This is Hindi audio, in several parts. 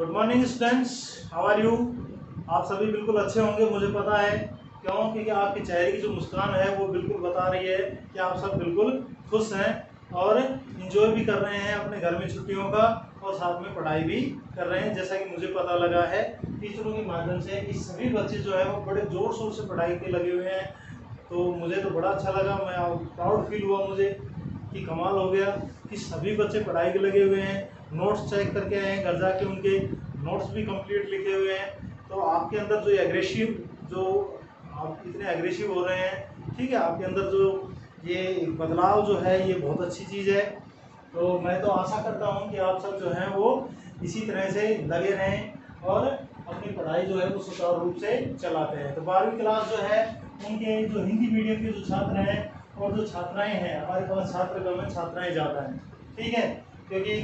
Good morning students, how are you. आप सभी बिल्कुल अच्छे होंगे, मुझे पता है। क्यों? क्योंकि आपके चेहरे की जो मुस्कान है वो बिल्कुल बता रही है कि आप सब बिल्कुल खुश हैं और इंजॉय भी कर रहे हैं अपने घर में छुट्टियों का, और साथ में पढ़ाई भी कर रहे हैं। जैसा कि मुझे पता लगा है टीचरों के माध्यम से कि सभी बच्चे जो है वो बड़े ज़ोर शोर से पढ़ाई के लगे हुए हैं। तो मुझे तो बड़ा अच्छा लगा, मैं प्राउड फील हुआ मुझे कि कमाल हो गया कि सभी बच्चे पढ़ाई के लगे हुए हैं। नोट्स चेक करके आए हैं, घर जाके उनके नोट्स भी कंप्लीट लिखे हुए हैं। तो आपके अंदर जो एग्रेसिव, जो आप इतने एग्रेसिव हो रहे हैं, ठीक है, आपके अंदर जो ये बदलाव जो है ये बहुत अच्छी चीज़ है। तो मैं तो आशा करता हूँ कि आप सब जो हैं वो इसी तरह से लगे रहें और अपनी पढ़ाई जो है वो सुचारू रूप से चलाते हैं। तो 12वीं क्लास जो है उनके जो हिंदी मीडियम के जो छात्र हैं और जो छात्राएं हैं, हमारे पास छात्र कम है, छात्राएं ज़्यादा हैं, ठीक है, क्योंकि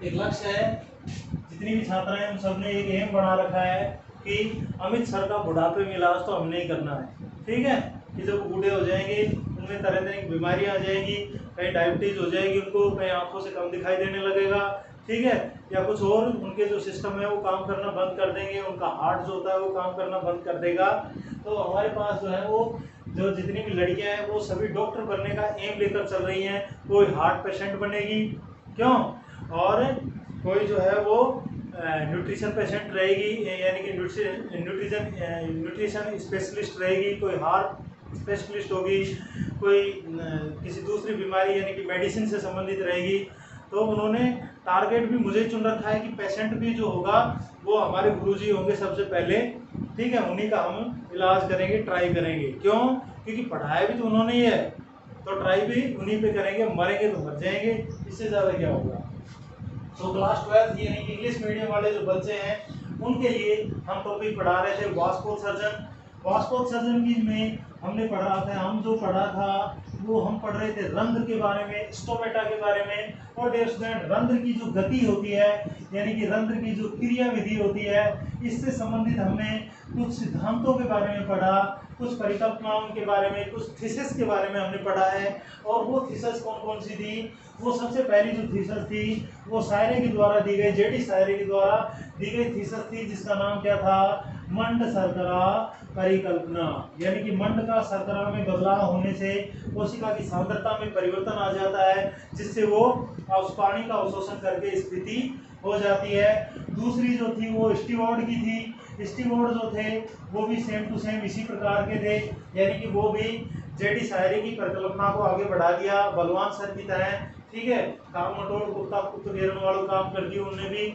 एक लक्ष्य है। जितनी भी छात्राएं हैं उन सब ने एक एम बना रखा है कि अमित सर का बुढ़ापे में इलाज तो हमने ही करना है, ठीक है, कि जब बूढ़े हो जाएंगे उनमें तरह तरह की बीमारियां आ जाएंगी, कहीं डायबिटीज हो जाएगी उनको, कहीं आंखों से कम दिखाई देने लगेगा, ठीक है, या कुछ और उनके जो सिस्टम है वो काम करना बंद कर देंगे, उनका हार्ट जो होता है वो काम करना बंद कर देगा। तो हमारे पास जो है वो जो जितनी भी लड़कियां हैं वो सभी डॉक्टर बनने का एम लेकर चल रही हैं। कोई हार्ट पेशेंट बनेगी, क्यों, और कोई जो है वो न्यूट्रिशन पेशेंट रहेगी, यानी कि न्यूट्रिशन स्पेशलिस्ट रहेगी, कोई हार्ट स्पेशलिस्ट होगी, कोई किसी दूसरी बीमारी यानी कि मेडिसिन से संबंधित रहेगी। तो उन्होंने टारगेट भी मुझे चुन रखा है कि पेशेंट भी जो होगा वो हमारे गुरुजी होंगे सबसे पहले, ठीक है, उन्हीं का हम इलाज करेंगे, ट्राई करेंगे। क्यों? क्योंकि पढ़ाया भी तो उन्होंने ही है, तो ट्राई भी उन्हीं पे करेंगे। मरेंगे तो मर जाएंगे, इससे ज़्यादा क्या होगा। तो क्लास 12 यानी कि इंग्लिश मीडियम वाले जो बच्चे हैं उनके लिए हम टॉपिक पढ़ा रहे थे वास्कोसर्जन। वास्कोसर्जन की में हमने पढ़ा था, हम जो पढ़ा था वो हम पढ़ रहे थे रंध्र के बारे में, स्टोमेटा के बारे में। और डियर स्टूडेंट, रंध्र की जो गति होती है यानी कि रंध्र की जो क्रिया विधि होती है, इससे संबंधित हमने कुछ सिद्धांतों के बारे में पढ़ा, कुछ परिकल्पनाओं के बारे में, कुछ थीसिस के बारे में हमने पढ़ा है। और वो थीसिस कौन कौन सी थी? वो सबसे पहली जो थीसिस थी वो सायरे के द्वारा दी गई, जेडी सायरे के द्वारा दी गई थीसिस थी, जिसका नाम क्या था? मंड शर्करा परिकल्पना। यानी कि मंड का शर्करा में बदलाव होने से कोशिका की सांद्रता में परिवर्तन आ जाता है, जिससे वो उस पानी का अवशोषण करके स्थिति हो जाती है। दूसरी जो थी वो स्टीवर्ड की थी। स्टीवर्ड जो थे वो भी सेम टू सेम इसी प्रकार के थे, यानी कि वो भी जेडी सायरे की परिकल्पना को आगे बढ़ा दिया बलवान सर की तरह, ठीक है, काम मटोड़ कुत्ता कुत्ता घेरने वालों काम कर दिया उनने भी,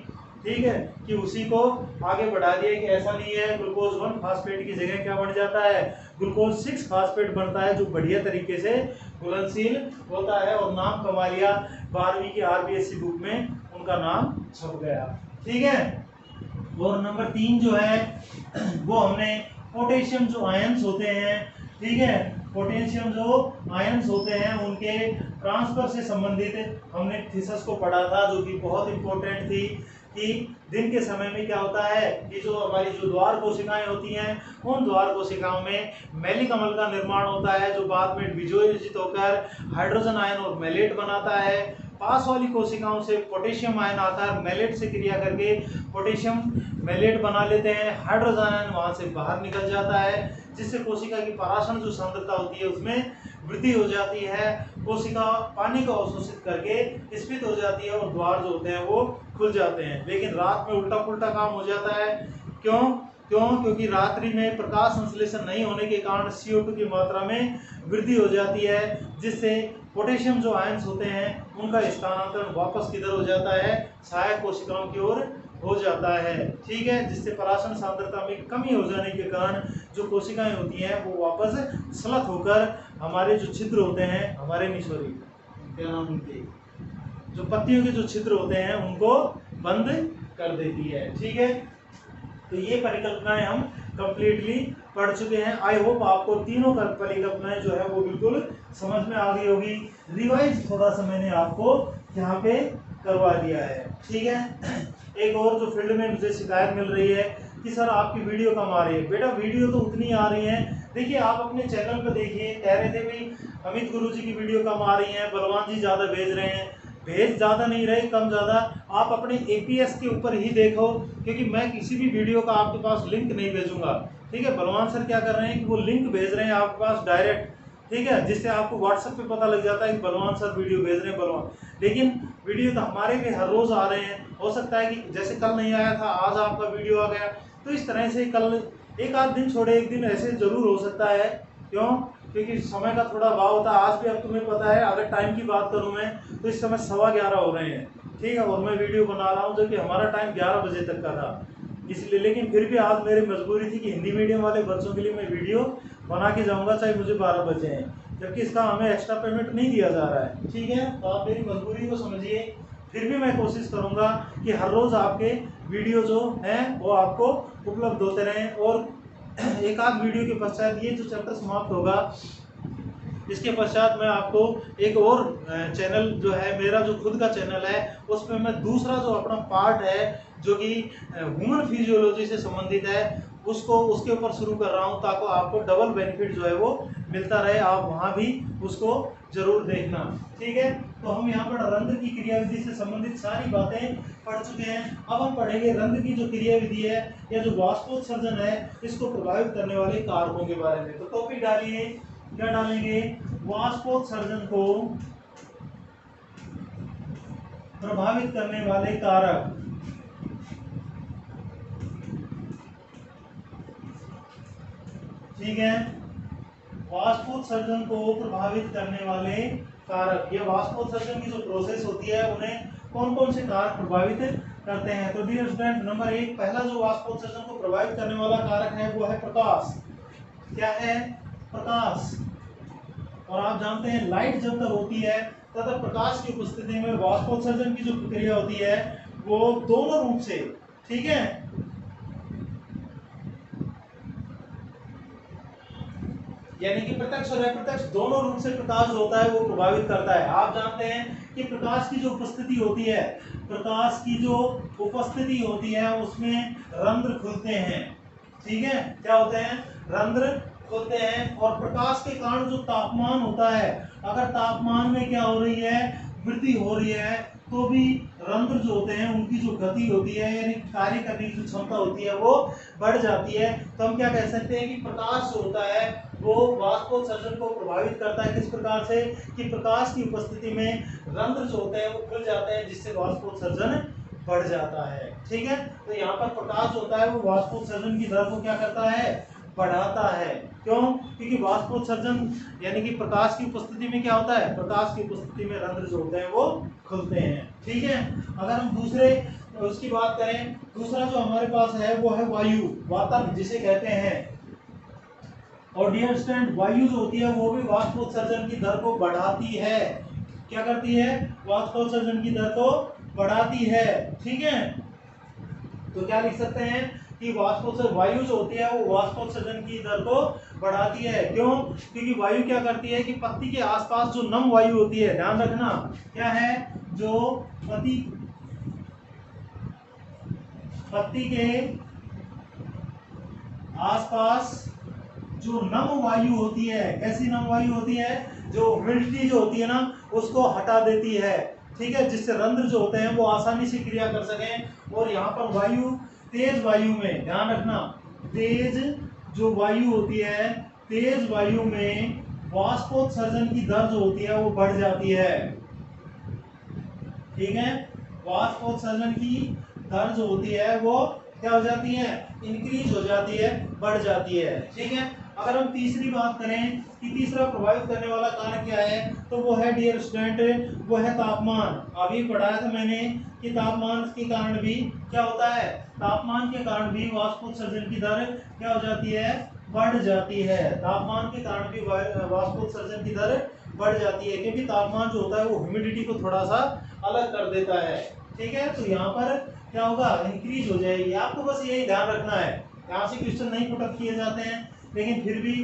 ठीक है, कि उसी को आगे बढ़ा दिया कि ऐसा नहीं है, ग्लूकोज 1 फास्फेट की जगह क्या बन जाता है? ग्लूकोज 6 फास्फेट बनता है, जो बढ़िया तरीके से घुलनशील होता है, और नाम कमा लिया। 12वीं की आरबीएससी बुक में उनका नाम छप गया, ठीक है। और नंबर 3 जो है वो हमने पोटेशियम जो आयंस होते हैं, ठीक है, पोटेशियम जो आयंस होते हैं उनके ट्रांसफर से संबंधित हमने थीसिस को पढ़ा था, जो कि बहुत इंपॉर्टेंट थी कि दिन के समय में क्या होता है कि जो हमारी जो द्वार कोशिकाएं होती हैं उन द्वार कोशिकाओं में मैलिक अम्ल का निर्माण होता है, जो बाद में विजोजित होकर हाइड्रोजन आयन और मैलेट बनाता है। पास वाली कोशिकाओं से पोटेशियम आयन आता है, मैलेट से क्रिया करके पोटेशियम मैलेट बना लेते हैं, हाइड्रोजन आयन वहां से बाहर निकल जाता है, जिससे कोशिका की पराशरण जो सांद्रता होती है उसमें वृद्धि हो जाती है। कोशिका पानी को अवशोषित करके स्फीत हो जाती है और द्वार जो होते हैं वो खुल जाते हैं। लेकिन रात में उल्टा पुल्टा काम हो जाता है। क्यों? क्योंकि रात्रि में प्रकाश संश्लेषण नहीं होने के कारण CO2 की मात्रा में वृद्धि हो जाती है, जिससे पोटेशियम जो आयंस होते हैं उनका स्थानांतरण वापस किधर हो जाता है? सहायक कोशिकाओं की ओर हो जाता है, ठीक है, जिससे पराशरण सांद्रता में कमी हो जाने के कारण जो कोशिकाएं होती हैं वो वापस स्लथ होकर हमारे जो छिद्र होते हैं, हमारे नहीं सॉरी क्या नाम उनके, जो पत्तियों के जो छिद्र होते हैं उनको बंद कर देती है, ठीक है। तो ये परिकल्पनाएं हम कंप्लीटली पढ़ चुके हैं। आई होप आपको तीनों परिकल्पनाएं जो है वो बिल्कुल समझ में आ गई होगी। रिवाइज थोड़ा सा मैंने आपको यहाँ पे करवा दिया है, ठीक है। एक और जो फील्ड में मुझे शिकायत मिल रही है कि सर आपकी वीडियो कम आ रही है। बेटा वीडियो तो उतनी आ रही है, देखिए आप अपने चैनल पर देखिए, कह रहे थे भाई अमित गुरुजी की वीडियो कम आ रही है, बलवान जी ज़्यादा भेज रहे हैं। भेज ज़्यादा नहीं रहे, कम ज़्यादा आप अपने एपीएस के ऊपर ही देखो, क्योंकि मैं किसी भी वीडियो का आपके पास लिंक नहीं भेजूंगा। ठीक है, बलवान सर क्या कर रहे हैं कि वो लिंक भेज रहे हैं आपके पास डायरेक्ट, ठीक है, जिससे आपको व्हाट्सएप पे पता लग जाता है कि बलवान सर वीडियो भेज रहे हैं बलवान। लेकिन वीडियो तो हमारे भी हर रोज़ आ रहे हैं, हो सकता है कि जैसे कल नहीं आया था आज आपका वीडियो आ गया, तो इस तरह से कल एक आध दिन छोड़े एक दिन ऐसे ज़रूर हो सकता है। क्यों? क्योंकि समय का थोड़ा अभाव होता है। आज भी अब तुम्हें पता है, अगर टाइम की बात करूं मैं तो इस समय 11:15 हो रहे हैं, ठीक है, और मैं वीडियो बना रहा हूं जो कि हमारा टाइम 11 बजे तक का था, इसलिए। लेकिन फिर भी आज मेरी मजबूरी थी कि हिंदी मीडियम वाले बच्चों के लिए मैं वीडियो बना के जाऊंगा, चाहे मुझे 12 बजे हैं, जबकि इसका हमें एक्स्ट्रा पेमेंट नहीं दिया जा रहा है। ठीक है, तो आप मेरी मजबूरी को समझिए। फिर भी मैं कोशिश करूंगा कि हर रोज़ आपके वीडियो जो हैं वो आपको उपलब्ध होते रहें, और एक आध वीडियो के पश्चात ये जो चैप्टर समाप्त होगा, इसके पश्चात मैं आपको एक और चैनल जो है मेरा जो खुद का चैनल है, उसमें मैं दूसरा जो अपना पार्ट है जो कि ह्यूमन फिजियोलॉजी से संबंधित है, उसको उसके ऊपर शुरू कर रहा हूं, ताकि आपको डबल बेनिफिट जो है वो मिलता रहे। आप वहां भी उसको जरूर देखना। ठीक है, तो हम यहाँ पर रंध्र की क्रियाविधि से संबंधित सारी बातें पढ़ चुके हैं। अब हम पढ़ेंगे रंध्र की जो क्रियाविधि है या जो वाष्पोत्सर्जन है, इसको प्रभावित करने वाले कारकों के बारे में। तो टॉपिक डालिए, क्या डालेंगे? वाष्पोत्सर्जन को प्रभावित करने वाले कारक। ठीक है, वाष्पोत्सर्जन को प्रभावित करने वाले कारक। ये वाष्पोत्सर्जन की जो प्रोसेस होती है उन्हें कौन कौन से कारक प्रभावित करते हैं? तो डियर स्टूडेंट, नंबर 1, पहला जो वाष्पोत्सर्जन को प्रभावित करने वाला कारक है वो है प्रकाश। क्या है? प्रकाश। और आप जानते हैं लाइट जब तक होती है तब प्रकाश की उपस्थिति में वाष्पोत्सर्जन की जो प्रक्रिया होती है वो दोनों रूप से, ठीक है, यानी कि प्रत्यक्ष और अप्रत्यक्ष दोनों रूप से प्रकाश जो होता है वो प्रभावित करता है। आप जानते हैं कि प्रकाश की जो उपस्थिति होती है, प्रकाश की जो उपस्थिति होती है उसमें रंध्र खुलते हैं। ठीक है, क्या होते हैं? रंध्र खुलते हैं। और प्रकाश के कारण जो तापमान होता है, अगर तापमान में क्या हो रही है? वृद्धि हो रही है, तो भी रंध्र जो होते हैं उनकी जो गति होती है यानी कार्य करने की जो क्षमता होती है वो बढ़ जाती है। तो हम क्या कह सकते हैं कि प्रकाश जो होता है वो वाष्पोत्सर्जन को प्रभावित करता है। किस प्रकार से? कि प्रकाश की उपस्थिति में रंध्र जो होते हैं वो खुल जाते हैं, जिससे वाष्पोत्सर्जन बढ़ जाता है। ठीक है, तो यहाँ पर प्रकाश जो होता है वो वाष्पोत्सर्जन की दर को क्या करता है? बढ़ाता है। क्यों? क्योंकि वाष्पोत्सर्जन यानी कि प्रकाश की उपस्थिति में क्या होता है? प्रकाश की उपस्थिति में रंध्र जो होते हैं वो खुलते हैं। ठीक है, अगर हम दूसरे उसकी बात करें, दूसरा जो हमारे पास है वो है वायु, वातन जिसे कहते हैं। और डियर स्टूडेंट, वायु जो होती है वो भी वाष्पोत्सर्जन की दर को बढ़ाती है। क्या करती है? वाष्पोत्सर्जन की दर को बढ़ाती है। ठीक है, तो क्या लिख सकते हैं कि वाष्पोत्सर्जन, वायु जो होती है वो वाष्पोत्सर्जन की दर को बढ़ाती है। क्यों? क्योंकि वायु क्या करती है कि पत्ती के आसपास जो नम वायु होती है, ध्यान रखना, क्या है? जो पत्ती के आसपास जो नम वायु होती है, कैसी नम वायु होती है? जो ह्यूमिडिटी जो होती है ना, उसको हटा देती है। ठीक है, जिससे रंध्र जो होते हैं वो आसानी से क्रिया कर सकें। और यहाँ पर वायु, तेज वायु में, ध्यान रखना, तेज जो वायु होती है, तेज वायु में वाष्पोत्सर्जन की दर जो होती है वो बढ़ जाती है। ठीक है, वाष्पोत्सर्जन की दर जो होती है वो क्या हो जाती है? इंक्रीज हो जाती है, बढ़ जाती है। ठीक है, अगर हम तीसरी बात करें कि तीसरा प्रभावित करने वाला कारक क्या है, तो वो है डियर स्टूडेंट, वो है तापमान। अभी पढ़ाया था मैंने कि तापमान के कारण भी क्या होता है? तापमान के कारण भी वाष्पोत्सर्जन की दर क्या हो जाती है? बढ़ जाती है। तापमान के कारण भी वाष्पोत्सर्जन की दर बढ़ जाती है, क्योंकि तापमान जो होता है वो ह्यूमिडिटी को थोड़ा सा अलग कर देता है। ठीक है, तो यहाँ पर क्या होगा? इंक्रीज हो जाएगी। आपको बस यही ध्यान रखना है। यहाँ से क्वेश्चन नहीं पुटअप किए जाते हैं, लेकिन फिर भी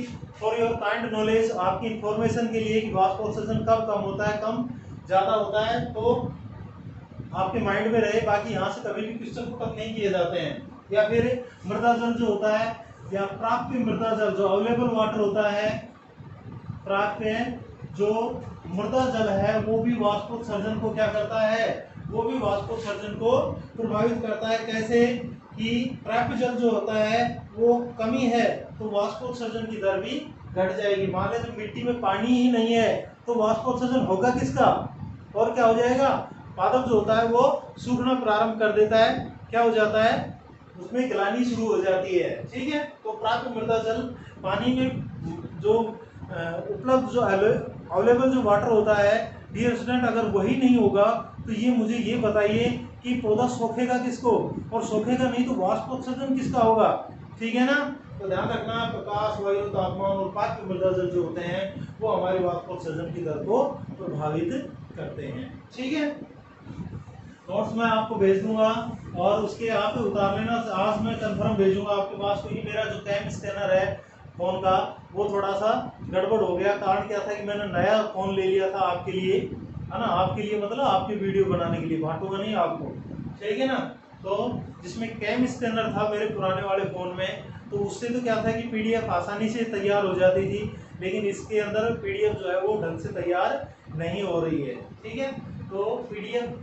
फॉर योर काइंड नॉलेज, आपकी इंफॉर्मेशन के लिए कि वाष्पोत्सर्जन कब कम होता है, कम ज़्यादा होता है, तो आपके माइंड में रहे। बाकी यहाँ से कभी भी क्वेश्चन पुटअप नहीं किए जाते हैं। या फिर मृदा जल जो होता है या प्राप्य मृदा जल, जो अवेलेबल वाटर होता है, प्राप्य जो मृदा जल है वो भी वाष्पोत्सर्जन को क्या करता है, वो भी वाष्पोत्सर्जन को प्रभावित करता है। कैसे कि प्राप्य जल जो होता है वो कमी है तो वाष्पोत्सर्जन की दर भी घट जाएगी। मान लें तो मिट्टी में पानी ही नहीं है तो वाष्पोत्सर्जन होगा किसका, और क्या हो जाएगा, पादप जो होता है वो सूखना प्रारंभ कर देता है, क्या हो जाता है, उसमें गिलानी शुरू हो जाती है। ठीक है, तो प्राप्य मृदा जल पानी में जो उपलब्ध जो अवेलेबल जो वाटर होता है डियर स्टूडेंट, अगर वही नहीं होगा तो ये मुझे ये बताइए कि पौधा सूखेगा किसको, और सूखेगा नहीं तो वाष्पोत्सर्जन किसका होगा। ठीक है ना, तो ध्यान रखना प्रकाश, वायु, तापमान और प्राप्य मृदा जल जो होते हैं वो हमारे वाष्पोत्सर्जन की दर को प्रभावित करते हैं। ठीक है, नोट्स मैं आपको भेज दूंगा और उसके आप उतार लेना। आज मैं कंफर्म भेजूंगा आपके पास, क्योंकि मेरा जो कैम स्कैनर है फोन का वो थोड़ा सा गड़बड़ हो गया। कारण क्या था कि मैंने नया फोन ले लिया था आपके लिए, है ना, आपके लिए मतलब आपकी वीडियो बनाने के लिए, बांटूंगा नहीं आपको। ठीक है ना, तो जिसमें कैम स्कैनर था मेरे पुराने वाले फ़ोन में, तो उससे तो क्या था कि पीडीएफ आसानी से तैयार हो जाती थी, लेकिन इसके अंदर पीडीएफ जो है वो ढंग से तैयार नहीं हो रही है। ठीक है, तो पीडीएफ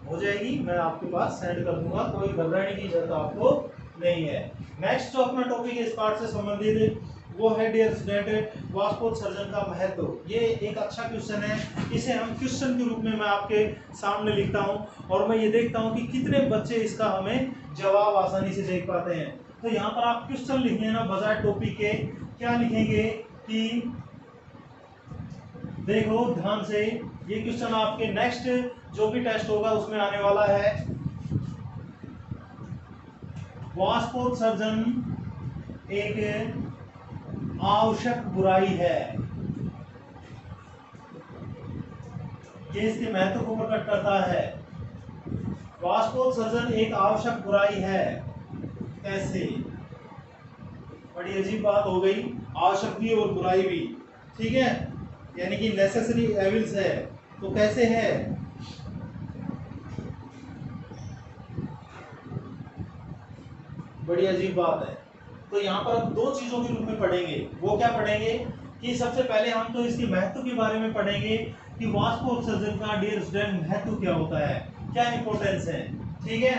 हो जाएगी, मैं आपके पास सेंड कर दूंगा, कोई घबराने की जरूरत आपको नहीं है। नेक्स्ट जो अपना टॉपिक है इस पार्ट से संबंधित वो है डियर स्टूडेंट वाष्पोत्सर्जन का महत्व। ये एक अच्छा क्वेश्चन है, इसे हम क्वेश्चन के रूप में मैं आपके सामने लिखता हूँ और मैं ये देखता हूँ कि कितने बच्चे इसका हमें जवाब आसानी से देख पाते हैं। तो यहाँ पर आप क्वेश्चन लिख लेना बजाय टॉपिक के। क्या लिखेंगे कि देखो ध्यान से, ये क्वेश्चन आपके नेक्स्ट जो भी टेस्ट होगा उसमें आने वाला है। वाष्पोत्सर्जन एक आवश्यक बुराई है, ये इसके महत्व को प्रकट करता है। वाष्पोत्सर्जन एक आवश्यक बुराई है, कैसे, बड़ी अजीब बात हो गई, आवश्यक भी और बुराई भी। ठीक है, यानी कि नेसेसरी एविल्स है, तो कैसे है, बड़ी अजीब बात है। तो यहाँ पर हम दो चीजों के रूप में पढ़ेंगे। वो क्या पढ़ेंगे कि सबसे पहले हम तो इसके महत्व के बारे में पढ़ेंगे कि वाष्पोत्सर्जन का डियर स्टूडेंट महत्व क्या होता है, क्या इंपॉर्टेंस है। ठीक है,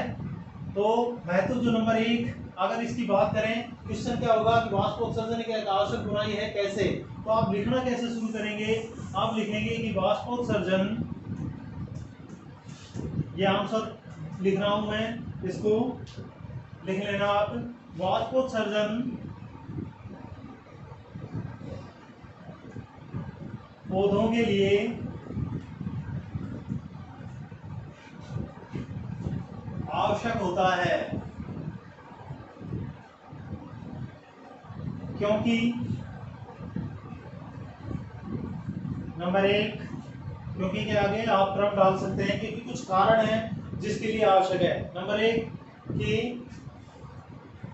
तो महत्व जो नंबर एक, अगर इसकी बात करें, क्वेश्चन क्या होगा कि वाष्पोत्सर्जन एक आवश्यक बुराई है, कैसे, तो आप लिखना कैसे शुरू करेंगे, आप लिखेंगे कि वाष्पोत्सर्जन, ये आंसर लिख रहा हूं मैं, इसको लिख लेना आप। वाष्पोत्सर्जन पौधों के लिए आवश्यक होता है, क्योंकि नंबर एक, क्योंकि के आगे आप क्रम डाल सकते हैं क्योंकि कुछ कारण है जिसके लिए आवश्यक है। नंबर एक कि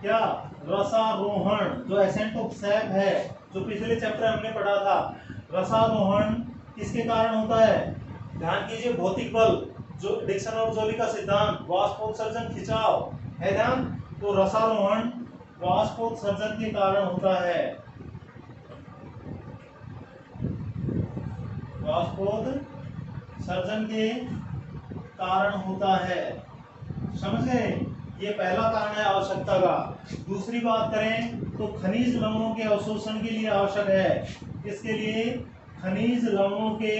क्या, रसारोहण, जो एसेंट ऑफ सैप है, जो पिछले चैप्टर हमने पढ़ा था, रसारोहण किसके कारण होता है, ध्यान कीजिए, भौतिक बल, जो डिक्सन और जोली का सिद्धांत, वाष्पोत्सर्जन खिंचाव है, ध्यान, तो रसारोहण वाष्पोत्सर्जन के कारण होता है, वाष्पोत्सर्जन के कारण होता है। समझ गए, ये पहला कारण है आवश्यकता का। दूसरी बात करें तो खनिज लवणों के अवशोषण के लिए आवश्यक है। इसके लिए खनिज लवणों के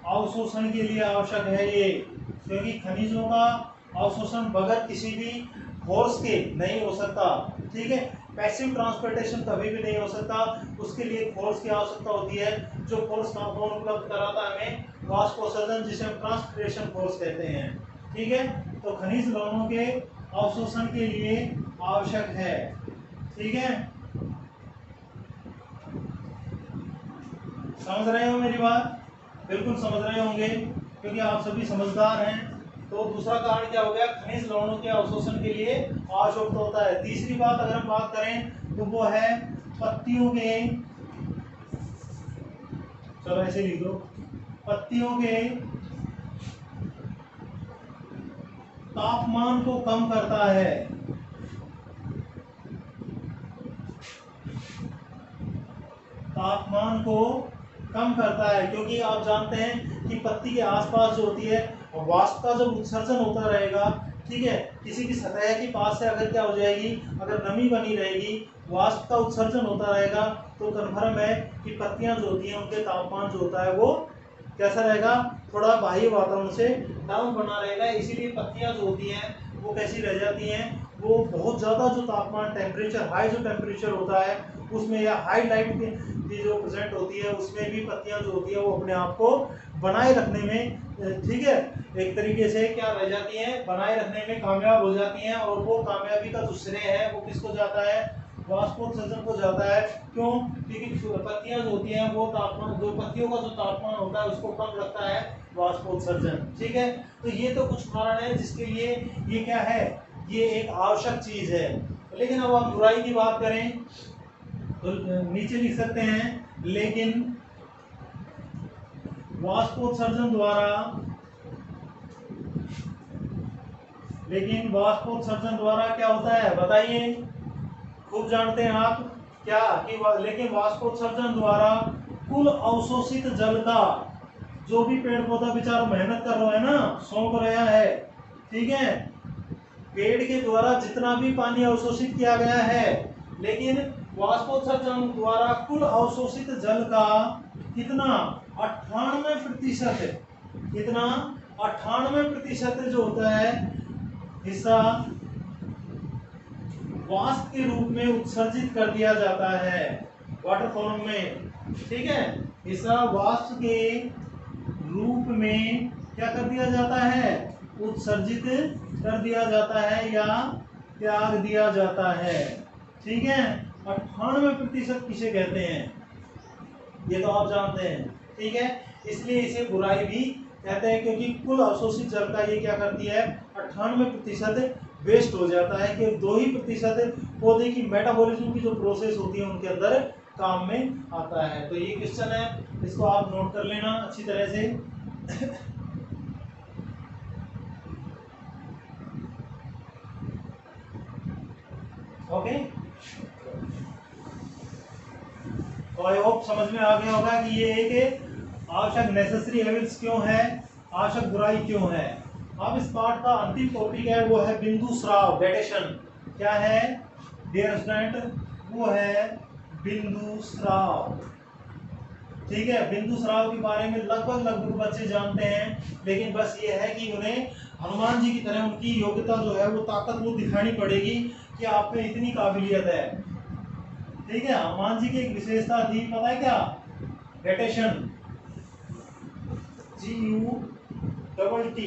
अवशोषण के लिए आवश्यक है ये, क्योंकि खनिजों का अवशोषण बगैर किसी भी फोर्स के नहीं हो सकता। ठीक है, पैसिव ट्रांसपोर्टेशन कभी भी नहीं हो सकता, उसके लिए फोर्स की आवश्यकता होती है। जो फोर्स कौन उपलब्ध कराता है हमें, वाष्पोत्सर्जन, जिसे हम ट्रांसपिरेशन फोर्स कहते हैं। ठीक है, तो खनिज लवणों के अवशोषण के लिए आवश्यक है। ठीक है, समझ रहे हो मेरी बात, बिल्कुल समझ रहे होंगे क्योंकि आप सभी समझदार हैं। तो दूसरा कारण क्या हो गया, खनिज लवणों के अवशोषण के लिए आवश्यक होता है। तीसरी बात अगर हम बात करें तो वो है पत्तियों के, चलो ऐसे लिख दो, पत्तियों के तापमान को कम करता है। तापमान को कम करता है, क्योंकि आप जानते हैं कि पत्ती के आसपास जो होती है वाष्प का जब उत्सर्जन होता रहेगा, ठीक है, किसी की सतह के पास से अगर क्या हो जाएगी, अगर नमी बनी रहेगी, वाष्प का उत्सर्जन होता रहेगा, तो कन्फर्म है कि पत्तियां जो होती हैं उनके तापमान जो होता है वो कैसा रहेगा, थोड़ा बाह्य वातावरण से डाउन बना रहेगा। इसीलिए पत्तियां जो होती हैं वो कैसी रह जाती हैं, वो बहुत ज़्यादा जो तापमान टेम्परेचर हाई जो टेम्परेचर होता है उसमें, या हाई लाइट की जो प्रेजेंट होती है उसमें भी पत्तियां जो होती है वो अपने आप को बनाए रखने में, ठीक है, एक तरीके से क्या रह जाती हैं, बनाए रखने में कामयाब हो जाती हैं। और वो कामयाबी का जो श्रेय है वो किसको जाता है, वाष्पोत्सर्जन को जाता है। क्यों, क्योंकि पत्तियां जो होती हैं वो तापमान, जो पत्तियों का जो तापमान होता है उसको कम रखता है वाष्पोत्सर्जन, ठीक है। तो ये तो कुछ कारण है जिसके लिए ये क्या है, ये एक आवश्यक चीज है। लेकिन अब हम बुराई की बात करें तो नीचे लिख सकते हैं, लेकिन वाष्पोत्सर्जन द्वारा क्या होता है बताइए, खूब जानते हैं आप क्या कि लेकिन वाष्पोत्सर्जन द्वारा कुल अवशोषित जल का, जो भी पेड़ पौधा बेचारा मेहनत कर रहा है ना, सौंप रहा है, ठीक है, पेड़ के द्वारा जितना भी पानी अवशोषित किया गया है, लेकिन वाष्पोत्सर्जन द्वारा कुल अवशोषित जल का कितना 98%, कितना 98% जो होता है हिस्सा वाष्प के रूप में उत्सर्जित कर दिया जाता है वाटर फॉर्म में, ठीक है, हिस्सा वाष्प के रूप में क्या कर दिया जाता है, उत्सर्जित कर दिया जाता है या त्याग दिया जाता है, ठीक है। 98% किसे कहते हैं ये तो आप जानते हैं, ठीक है, इसलिए इसे बुराई भी कहते हैं, क्योंकि कुल अवशोषित जल का ये क्या करती है 98% वेस्ट हो जाता है, कि 2% पौधे की मेटाबॉलिज्म की जो प्रोसेस होती है उनके अंदर काम में आता है। तो ये क्वेश्चन है, इसको आप नोट कर लेना अच्छी तरह से। ओके, तो आई होप समझ में आ गया होगा कि ये एक आवश्यक नेसेसरी एविल्स क्यों है, आवश्यक बुराई क्यों है। अब इस पार्ट का अंतिम टॉपिक है वो है बिंदु स्राव, डेटेशन। क्या है डियर स्टूडेंट, वो है बिंदु स्राव, ठीक है। बिंदु स्राव के बारे में लगभग बच्चे जानते हैं, लेकिन बस ये है कि उन्हें हनुमान जी की तरह उनकी योग्यता जो है वो ताकत वो दिखानी पड़ेगी कि आप में इतनी काबिलियत है, ठीक है। हनुमान जी की एक विशेषता थी, पता है क्या, डेटेशन, GUTT,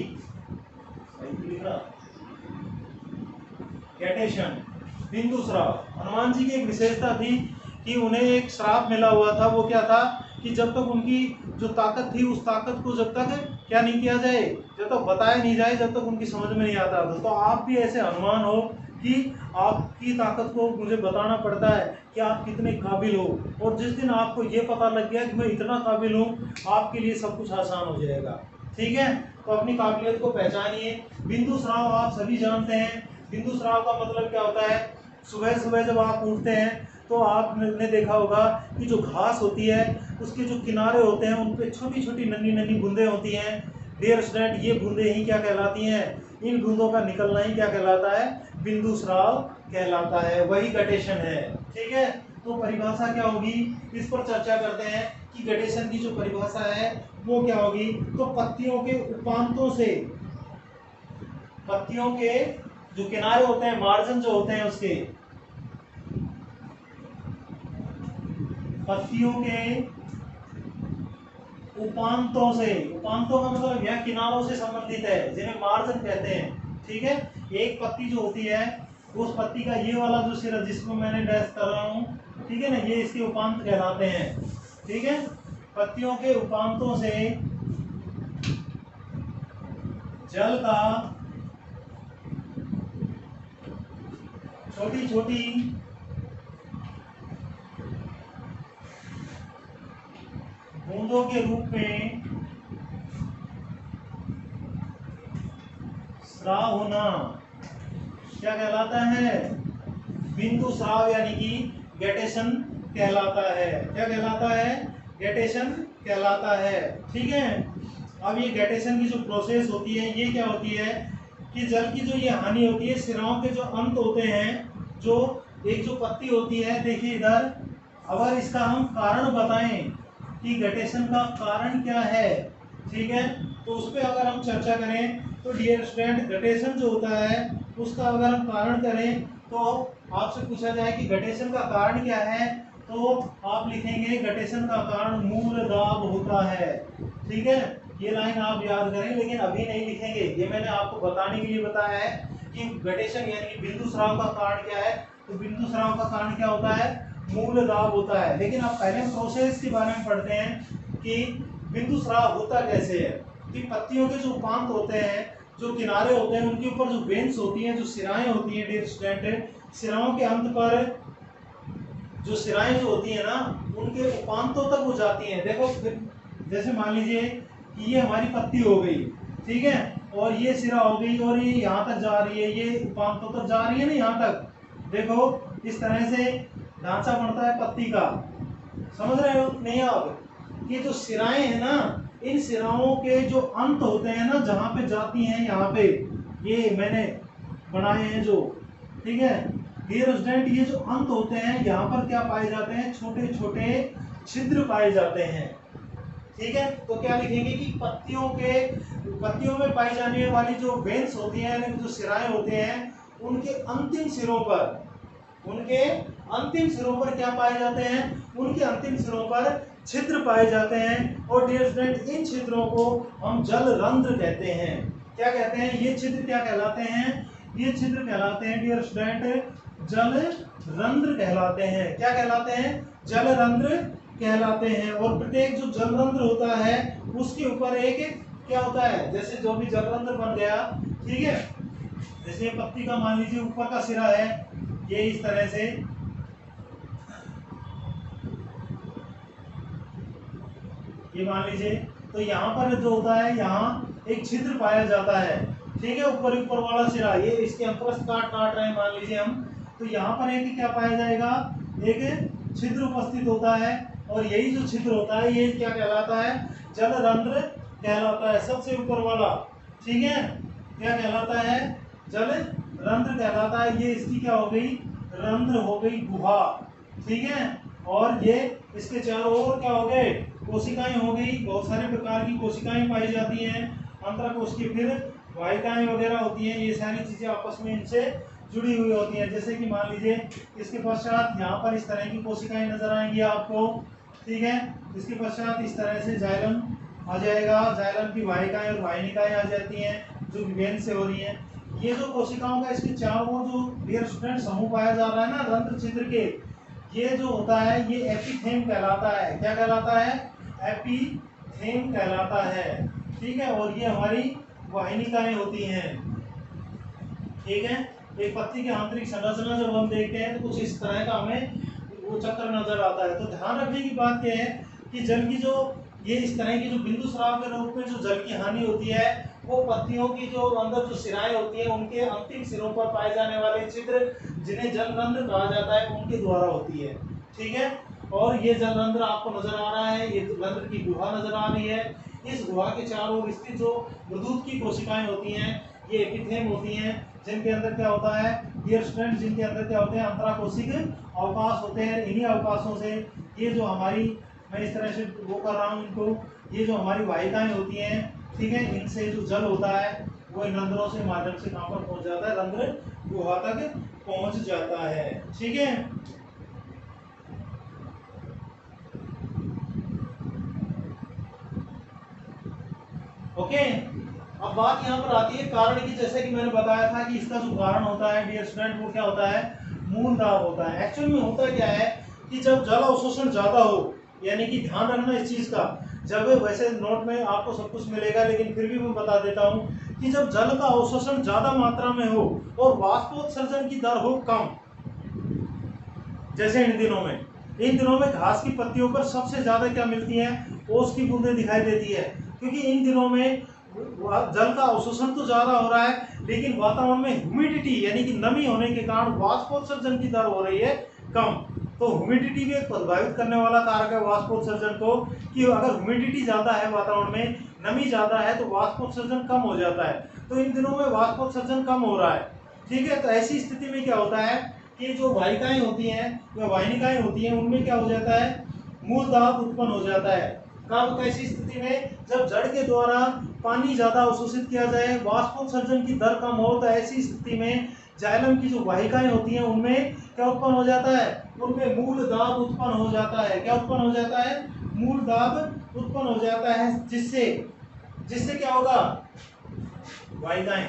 डेटेशन, बिंदु स्राव। हनुमान जी की एक विशेषता थी कि उन्हें एक श्राप मिला हुआ था, वो क्या था कि जब तक उनकी जो ताकत थी उस ताकत को जब तक क्या नहीं किया जाए, जब तक बताया नहीं जाए, जब तक उनकी समझ में नहीं आता था। तो आप भी ऐसे हनुमान हो कि आपकी ताकत को मुझे बताना पड़ता है कि आप कितने काबिल हो, और जिस दिन आपको ये पता लग गया कि मैं इतना काबिल हूँ, आपके लिए सब कुछ आसान हो जाएगा, ठीक है। तो अपनी काबिलियत को पहचानिए। बिंदु स्राव आप सभी जानते हैं, बिंदु स्राव का मतलब क्या होता है, सुबह सुबह जब आप उठते हैं तो आपने देखा होगा कि जो घास होती है उसके जो किनारे होते हैं उन पे छोटी छोटी नन्ही नन्ही बूंदें होती हैं। डियर स्टूडेंट, ये बूंदें ही क्या कहलाती हैं, इन बूंदों का निकलना ही क्या कहलाता है, बिंदु स्राव कहलाता है, वही गटेशन है, ठीक है। तो परिभाषा क्या होगी, इस पर चर्चा करते हैं कि गटेशन की जो परिभाषा है वो क्या होगी। तो पत्तियों के उपांतों से, पत्तियों के जो किनारे होते हैं, मार्जिन जो होते हैं उसके, पत्तियों के उपांतों से, उपांतों का मतलब यह किनारों से संबंधित है, जिन्हें मार्जिन कहते हैं, ठीक है। एक पत्ती जो होती है उस पत्ती का ये वाला जो सिरा जिसको मैंने डैश कर रहा हूँ, ठीक है ना, ये इसके उपांत कहलाते हैं, ठीक है। पत्तियों के उपांतों से जल का छोटी छोटी बूंदों के रूप में स्राव होना क्या कहलाता है, बिंदु स्राव यानी कि गटेशन कहलाता है। क्या कहलाता है, गटेशन कहलाता है। ठीक है, अब ये गैटेशन की जो प्रोसेस होती है ये क्या होती है कि जल की जो ये हानि होती है, सिराओं के जो अंत होते हैं, जो एक जो पत्ती होती है, देखिए इधर, अगर इसका हम कारण बताएं कि गैटेशन का कारण क्या है, ठीक है, तो उस पर अगर हम चर्चा करें तो डियर स्टूडेंट, गैटेशन जो होता है उसका अगर हम कारण करें तो आपसे पूछा जाए कि गैटेशन का कारण क्या है, तो आप लिखेंगे गैटेशन का कारण मूल दाब होता है। ठीक है, ये लाइन आप याद करें, लेकिन अभी नहीं लिखेंगे, ये मैंने आपको बताने के लिए बताया है कि गैटेशन यानी कि बिंदु स्राव का कारण क्या है। तो बिंदु स्राव का कारण क्या होता है, मूल दाब होता है। लेकिन आप पहले प्रोसेस के बारे में पढ़ते हैं कि बिंदु स्राव होता कैसे है। कि पत्तियों के जो उपांत होते हैं, जो किनारे होते हैं, उनके ऊपर जो वेन्स होती हैं, जो सिराएं होती हैं डियर स्टूडेंट, सिराओं के अंत पर जो सिराएं जो होती है ना, उनके उपांतों तक वो जाती हैं। देखो जैसे मान लीजिए कि ये हमारी पत्ती हो गई, ठीक है, और ये सिरा हो गई और ये यहाँ तक जा रही है, ये उपांतों तक जा रही है ना, यहाँ तक। देखो इस तरह से ढांचा बनता है पत्ती का, समझ रहे हो नहीं आप? ये जो सिराएं हैं ना, इन सिराओं के जो अंत होते हैं ना, जहाँ पे जाती हैं, यहाँ पे ये मैंने बनाए हैं जो, ठीक है डियर स्टूडेंट, ये जो अंत होते हैं यहाँ पर क्या पाए जाते हैं, छोटे छोटे छिद्र पाए जाते हैं। ठीक है, तो क्या लिखेंगे कि पत्तियों में पाई जाने वाली जो वेन्स होती हैं, जो सिराएं होते हैं, उनके अंतिम सिरों पर क्या पाए जाते हैं, उनके अंतिम सिरों पर छिद्र पाए जाते हैं। और डियर स्टूडेंट, इन छिद्रों को हम जल रंध्र कहते हैं। क्या कहते हैं ये छिद्र, क्या कहलाते हैं, ये छिद्र कहलाते हैं डियर स्टूडेंट जल रंध्र कहलाते हैं। क्या कहलाते हैं, जल रंध्र कहलाते हैं। और प्रत्येक जो जल रंध्र होता है उसके ऊपर एक क्या होता है, जैसे जो भी जल रंध्र बन गया, ठीक है, जैसे पत्ती का मान लीजिए ऊपर का सिरा है, ये इस तरह से, ये मान लीजिए, तो यहाँ पर जो होता है, यहाँ एक छिद्र पाया जाता है, ठीक है, ऊपर वाला सिरा, ये इसके अंतरस्थ काट रहे हैं मान लीजिए हम, तो यहाँ पर एक क्या पाया जाएगा, एक छिद्र उपस्थित होता है। और यही जो छिद्र होता है ये क्या कहलाता है, जल रंध्र कहलाता है, सबसे ऊपर वाला। ठीक है, क्या कहलाता है, जल रंध्र कहलाता है। ये इसकी क्या हो गई, रंध्र हो गई, गुहा। ठीक है, और ये इसके चारों ओर क्या हो गए, कोशिकाएं हो गई, बहुत सारे प्रकार की कोशिकाएं पाई जाती हैं, अंतःकोशिकीय, फिर वाहिकाएं वगैरह होती हैं, ये सारी चीजें आपस में इनसे जुड़ी हुई होती हैं। जैसे कि मान लीजिए इसके पश्चात यहाँ पर इस तरह की कोशिकाएं नजर आएंगी आपको, ठीक है, इसके पश्चात इस तरह से जाइलम आ जाएगा, जाइलम की वाहिकाएं और वाहिनिकाएं आ जाती हैं जो वेन से हो रही हैं। ये जो कोशिकाओं का इसके चारों जो डियर स्टूडेंट समूह पाया जा रहा है ना रंध्र छिद्र के, ये जो होता है ये एपिथेम कहलाता है। क्या कहलाता है, एपिथेम कहलाता है। ठीक है, और ये हमारी वाहिनिकाएं होती हैं। ठीक है, एक पत्ती की आंतरिक संरचना जब हम देखते हैं तो कुछ इस तरह का हमें वो चक्र नजर आता है। तो ध्यान रखने की बात यह है कि जल की जो ये इस तरह की जो बिंदु स्राव के रूप में जो जल की हानि होती है, वो पत्तियों की जो अंदर जो सिराएं होती हैं उनके अंतिम सिरों पर पाए जाने वाले छिद्र, जिन्हें जल रंध्र कहा जाता है, उनके द्वारा होती है। ठीक है, और ये जल रंध्र आपको नजर आ रहा है, ये रंध्र की गुहा नजर आ रही है। इस गुहा के चारों ओर स्थित जो मृदुत की कोशिकाएं होती हैं ये एपिथेम होती हैं, जिनके अंदर क्या होता है डियर स्टूडेंट, जिनके अंदर क्या होते हैं, अंतराकोशिक अवकाश होते हैं। इन्हीं अवकाशों से ये जो हमारी, मैं इस तरह से वो कर रहा हूँ इनको, ये जो हमारी वाहिकाएं होती हैं, ठीक है, इनसे जो जल होता है वो इन रंध्रों से माध्यम से कहाँ पर पहुंच जाता है, रंध्र गुहा तक पहुंच जाता है। ठीक है, ओके। अब बात यहाँ पर आती है कारण की। जैसे कि मैंने बताया था कि इसका जो कारण होता है डियर स्टूडेंट वो क्या होता है, मूल दाब होता है। एक्चुअल में होता क्या है कि जब जल अवशोषण ज्यादा हो, यानी कि ध्यान रखना इस चीज का, जब वैसे नोट में आपको सब कुछ मिलेगा लेकिन फिर भी मैं बता देता हूँ कि जब जल का अवशोषण ज्यादा मात्रा में हो और वाष्पोत्सर्जन की दर हो कम, जैसे इन दिनों में घास की पत्तियों पर सबसे ज्यादा क्या मिलती है, ओस की बूंदें दिखाई देती है, क्योंकि इन दिनों में जल का अवशोषण तो ज्यादा हो रहा है लेकिन वातावरण में ह्यूमिडिटी यानी कि नमी होने के कारण वाष्पोत्सर्जन की दर हो रही है कम। तो ह्यूमिडिटी भी एक प्रभावित करने वाला कारक है वाष्पोत्सर्जन को, कि अगर ह्यूमिडिटी ज़्यादा है वातावरण में, नमी ज़्यादा है तो वाष्पोत्सर्जन कम हो जाता है। तो इन दिनों में वाष्पोत्सर्जन कम हो रहा है, ठीक है। तो ऐसी स्थिति में क्या होता है कि जो वाहिकाएं होती हैं या वाहिनिकाएं होती हैं उनमें क्या हो जाता है, मूल दाब उत्पन्न हो जाता है। कब, कैसी स्थिति में, जब जड़ के द्वारा पानी ज़्यादा अवशोषित किया जाए, वाष्पोत्सर्जन की दर कम हो, तो ऐसी स्थिति में जाइलम की जो वाहिकाएं होती हैं उनमें क्या उत्पन्न हो जाता है, उनमें मूल दाब उत्पन्न हो जाता है। क्या उत्पन्न हो जाता है, मूल दाब उत्पन्न हो जाता है, जिससे जिससे क्या होगा, वाहिकाएं,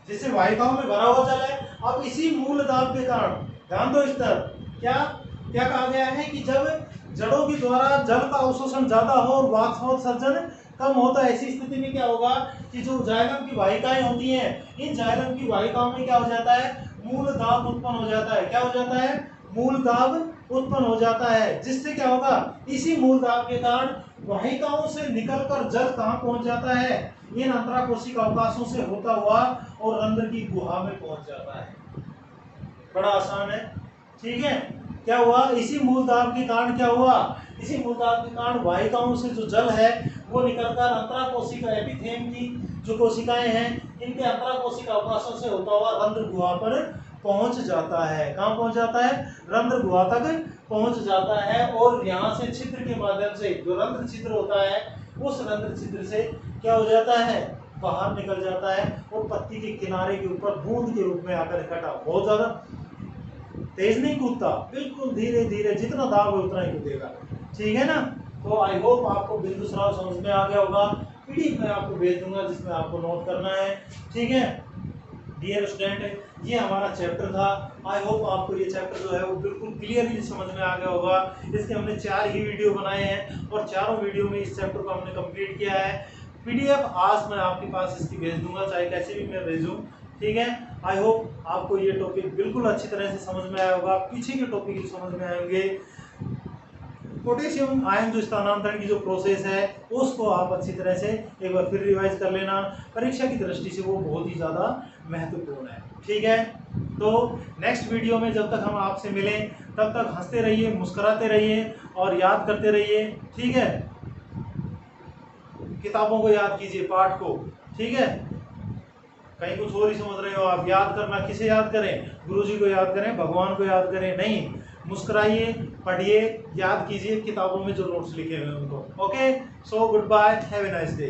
जिससे वाहिकाओं में भरा हुआ जल है। अब इसी मूल दाब के कारण, ध्यान दो इस तरफ, क्या क्या कहा गया है कि जब जड़ों के द्वारा जल का अवशोषण ज्यादा हो और वाष्पोत्सर्जन कम होता है, ऐसी स्थिति में क्या होगा कि जो जाइलम की वाहिकाएं होती हैं, इन जाइलम की वाहिकाओं में क्या हो जाता है, मूल दाब उत्पन्न हो जाता है। क्या हो जाता है, मूल दाब उत्पन्न हो जाता है, जिससे क्या होगा, इसी मूल दाब के कारण वाहिकाओं से निकलकर जल कहाँ पहुंच जाता है, इन अंतराकोशिक अवकाशों से होता हुआ और रंध्र की गुहा में पहुंच जाता है। बड़ा आसान है, ठीक है। क्या हुआ, इसी मूल दाब के कारण क्या हुआ, इसी मूल दाब के कारण वाहिकाओं से जो जल है वो निकलकर अंतराकोशिक एपिथेम की जो कोशिकाएं हैं, इनके अंतराकोशिक अवकाशों से होता हुआ रंध्र गुहा पर पहुंच जाता है। कहाँ पहुंच जाता है, रंध्र गुहा तक पहुंच जाता है। और यहाँ से छिद्र के माध्यम से, जो रंध्र छिद्र होता है, उस रंध्र छिद्र से क्या हो जाता है, बाहर निकल जाता है और पत्ती के किनारे के ऊपर बूंद के रूप में आकर इकट्ठा, बहुत ज्यादा तेज नहीं कूदता, बिल्कुल धीरे धीरे, जितना दाब है उतना ही कूदेगा, ठीक है ना। तो आई होप आपको बिंदु स्राव समझ में आ गया होगा। पीडीएफ में आपको भेज दूंगा जिसमें आपको नोट करना है, ठीक है। डियर स्टूडेंट, ये हमारा चैप्टर था। आई होप आपको ये चैप्टर जो है वो बिल्कुल क्लियरली समझ में आ गया होगा। इसके हमने 4 ही वीडियो बनाए हैं और चारों वीडियो में इस चैप्टर को हमने कंप्लीट किया है। पीडीएफ आज मैं आपके पास इसकी भेज दूंगा, चाहे कैसे भी मैं भेजूं, ठीक है। आई होप आपको ये टॉपिक बिल्कुल अच्छी तरह से समझ में आया होगा, पीछे के टॉपिक भी समझ में आएंगे। पोटेशियम आयन जो स्थानांतरण की जो प्रोसेस है उसको आप अच्छी तरह से एक बार फिर रिवाइज कर लेना, परीक्षा की दृष्टि से वो बहुत ही ज़्यादा महत्वपूर्ण है, ठीक है। तो नेक्स्ट वीडियो में जब तक हम आपसे मिलें तब तक हंसते रहिए, मुस्कुराते रहिए और याद करते रहिए, ठीक है। किताबों को याद कीजिए, पाठ को, ठीक है। कहीं कुछ और ही समझ रहे हो आप, याद करना किसे याद करें, गुरुजी को याद करें, भगवान को याद करें, नहीं, मुस्कुराइए, पढ़िए, याद कीजिए किताबों में जो नोट्स लिखे हुए हैं उनको। Okay, so goodbye, have a nice day.